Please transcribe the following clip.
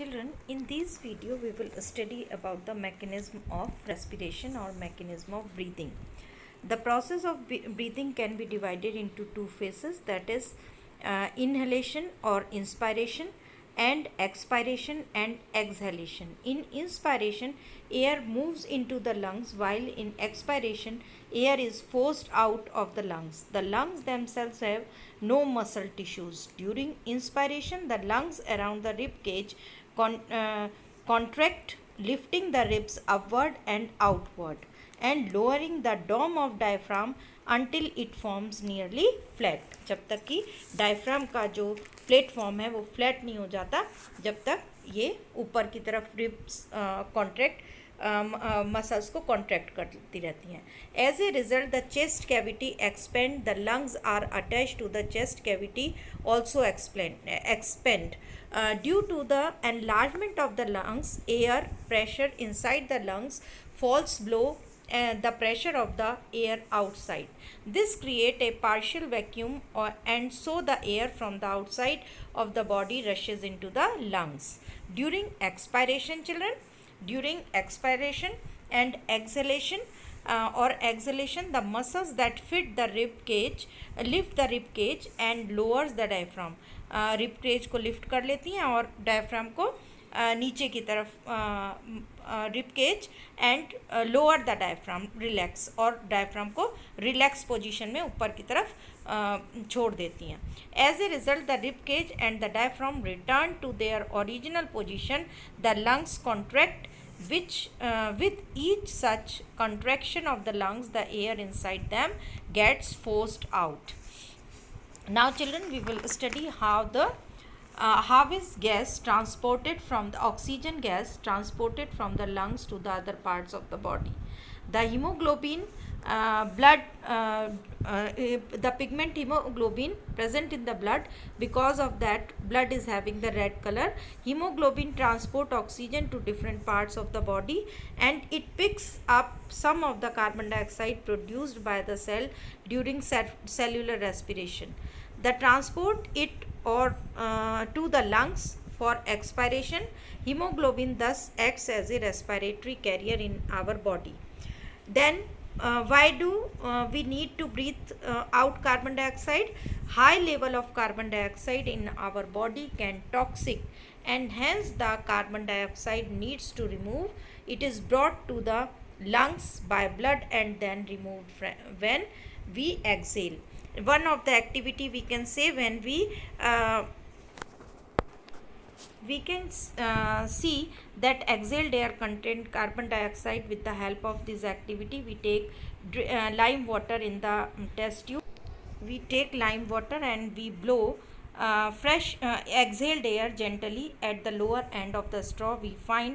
Children, in this video we will study about the mechanism of respiration or mechanism of breathing. The process of breathing can be divided into two phases, that is inhalation or inspiration and expiration and exhalation. In inspiration, air moves into the lungs, while in expiration, air is forced out of the lungs. The lungs themselves have no muscle tissues. During inspiration, the lungs around the rib cage contract, lifting the ribs upward and outward and lowering the dome of diaphragm until it forms nearly flat. जब तक कि diaphragm का जो platform है वो flat नहीं हो जाता, जब तक ये ऊपर की तरफ रिब्स कॉन्ट्रैक्ट मसल्स को कॉन्ट्रैक्ट करती रहती हैं. As a result the chest cavity expand, the lungs are attach to the chest cavity also expand. Due to the enlargement of the lungs, air pressure inside the lungs falls below the pressure of the air outside. This creates a partial vacuum, and so the air from the outside of the body rushes into the lungs. During expiration, children, during expiration and exhalation the muscles that fit the rib cage lift the rib cage and lowers the diaphragm. Rib cage को lift कर लेती हैं और diaphragm को नीचे की तरफ rib cage and lower the diaphragm relax, और डायफ्राम को रिलैक्स पोजीशन में ऊपर की तरफ छोड़ देती हैं. As a result the rib cage and the diaphragm return to their original position. The lungs contract, which with each such contraction of the lungs the air inside them gets forced out. Now children, we will study how is gas transported from the oxygen gas transported from the lungs to the other parts of the body. The hemoglobin the pigment hemoglobin present in the blood, because of that blood is having the red color. Hemoglobin transport oxygen to different parts of the body, and it picks up some of the carbon dioxide produced by the cell during cellular respiration. The transport it or to the lungs for expiration. Hemoglobin thus acts as a respiratory carrier in our body. Then why do we need to breathe out carbon dioxide? High level of carbon dioxide in our body can toxic, and hence the carbon dioxide needs to remove. It is brought to the lungs by blood and then removed when we exhale. One of the activity we can say, when we can see that exhaled air contain carbon dioxide. With the help of this activity, we take lime water in the test tube. We take lime water and we blow fresh exhaled air gently at the lower end of the straw. We find